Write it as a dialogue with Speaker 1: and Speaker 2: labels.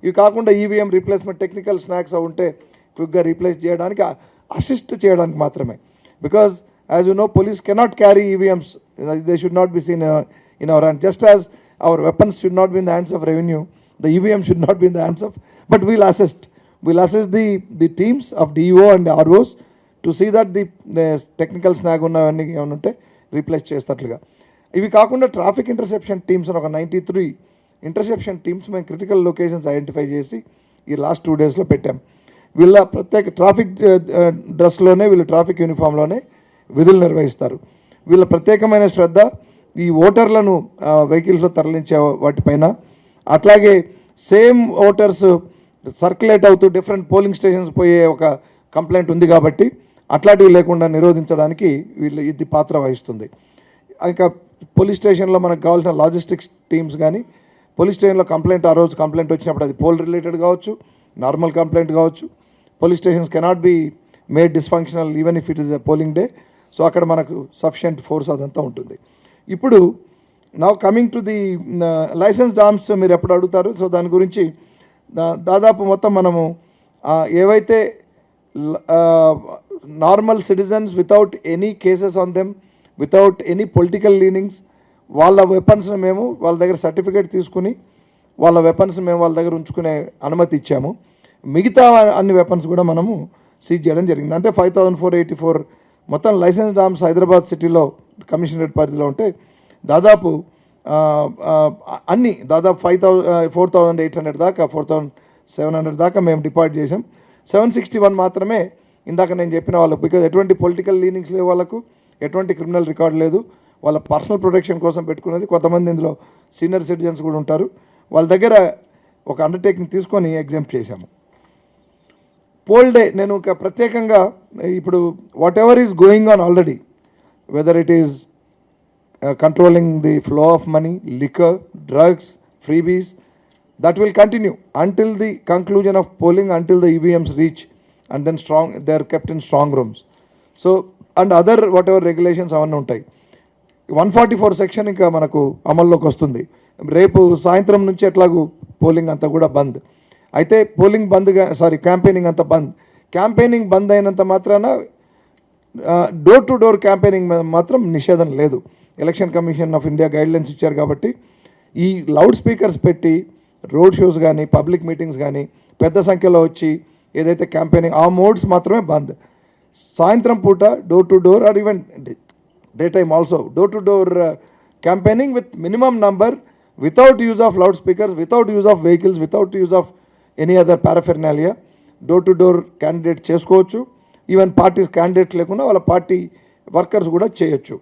Speaker 1: ఇవి కాకుండా EVM replacement technical snacks అవి ఉంటే క్విక్గా రీప్లేస్ చేయడానికి, అసిస్ట్ చేయడానికి మాత్రమే. Because as you know, police cannot carry EVMs, they should not be seen in our hand. Just as our weapons should not be in the hands of revenue, the EVM should not be in the hands of, but we'll assist the teams of DEO and ROs to see that the technical snag ఉన్నవన్నీ ఏమైనా ఉంటే replace చేసేటట్లుగా. ఇవి కాకుండా traffic interception teams అని ఒక 93 interception teams మేము critical locations identify చేసి ఈ లాస్ట్ 2 డేస్లో పెట్టాం. వీళ్ళ ప్రత్యేక ట్రాఫిక్ డ్రెస్లోనే, వీళ్ళు ట్రాఫిక్ యూనిఫామ్లోనే విధులు నిర్వహిస్తారు. వీళ్ళ ప్రత్యేకమైన శ్రద్ధ ఈ ఓటర్లను వెహికల్స్లో తరలించే వాటిపైన, అట్లాగే సేమ్ ఓటర్స్ సర్క్యులేట్ అవుతూ డిఫరెంట్ పోలింగ్ స్టేషన్స్ పోయే ఒక కంప్లైంట్ ఉంది కాబట్టి అట్లాంటివి లేకుండా నిరోధించడానికి వీళ్ళు ఇది పాత్ర వహిస్తుంది. ఇంకా పోలీస్ స్టేషన్లో మనకు కావాల్సిన లాజిస్టిక్స్ టీమ్స్ కానీ, పోలీస్ స్టేషన్లో కంప్లైంట్ ఆ రోజు కంప్లైంట్ వచ్చినప్పుడు అది పోల్ రిలేటెడ్ కావచ్చు, నార్మల్ కంప్లైంట్ కావచ్చు, police stations cannot be made dysfunctional even if it is a polling day. So అక్కడ మనకు సఫిషియంట్ ఫోర్స్ అదంతా ఉంటుంది. ఇప్పుడు now coming to the licensed arms మీరు ఎప్పుడు అడుగుతారు. సో దాని గురించి దాదాపు మొత్తం మనము ఏవైతే normal citizens without any cases on them, without any political leanings, వాళ్ళ వెపన్స్ని మేము వాళ్ళ దగ్గర సర్టిఫికేట్ తీసుకుని వాళ్ళ వెపన్స్ మేము వాళ్ళ దగ్గర ఉంచుకునే అనుమతి ఇచ్చాము. మిగతా అన్ని వెపన్స్ కూడా మనము సీజ్ చేయడం జరిగింది. అంటే 5484 మొత్తం లైసెన్స్డ్ ఆర్మ్స్ హైదరాబాద్ సిటీలో కమిషనరేట్ పరిధిలో ఉంటే దాదాపు అన్ని దాదాపు 4800 దాకా 4700 దాకా మేము డిపాజిట్ చేసాం. 761 మాత్రమే ఇందాక నేను చెప్పిన వాళ్ళకు, బికాజ్ ఎటువంటి పొలిటికల్ లీనింగ్స్ లేవు, వాళ్ళకు ఎటువంటి క్రిమినల్ రికార్డు లేదు, వాళ్ళ పర్సనల్ ప్రొటెక్షన్ కోసం పెట్టుకున్నది. కొంతమంది ఇందులో సీనియర్ సిటిజన్స్ కూడా ఉంటారు, వాళ్ళ దగ్గర ఒక అండర్టేకింగ్ తీసుకొని ఎగ్జామ్ట్ చేశాము. పోల్ డే నేను ఒక ప్రత్యేకంగా ఇప్పుడు what ever is going on already, whether it is controlling the flow of money, liquor, drugs, freebies, that will continue until the conclusion of polling, until the EVMs reach, and then they are kept in strong rooms. So and other whatever regulations avanni untayi. 144 section ఇంకా మనకు అమల్లోకి వస్తుంది. రేపు సాయంత్రం నుంచి ఎట్లాగూ polling అంతా కూడా బంద్ అయితే, పోలింగ్ బంద్గా క్యాంపెయినింగ్ అంతా బంద్. క్యాంపెయినింగ్ బంద్ అయినంత మాత్రాన డోర్ టు డోర్ క్యాంపెయినింగ్ మాత్రం నిషేధం లేదు. Election commission of India guidelines ఇచ్చారు కాబట్టి ఈ లౌడ్ స్పీకర్స్ పెట్టి రోడ్ షోస్ కానీ పబ్లిక్ మీటింగ్స్ కానీ పెద్ద సంఖ్యలో వచ్చి ఏదైతే క్యాంపెయినింగ్ ఆ మోడ్స్ మాత్రమే బంద్. సాయంత్రం పూట door to door or even day time also door to door campaigning with minimum number, without use of loud speakers, without use of vehicles, without use of any other paraphernalia door to door candidate చేసుకోవచ్చు. Even parties candidate లేకుండా వాళ్ళ party workers కూడా చేయొచ్చు.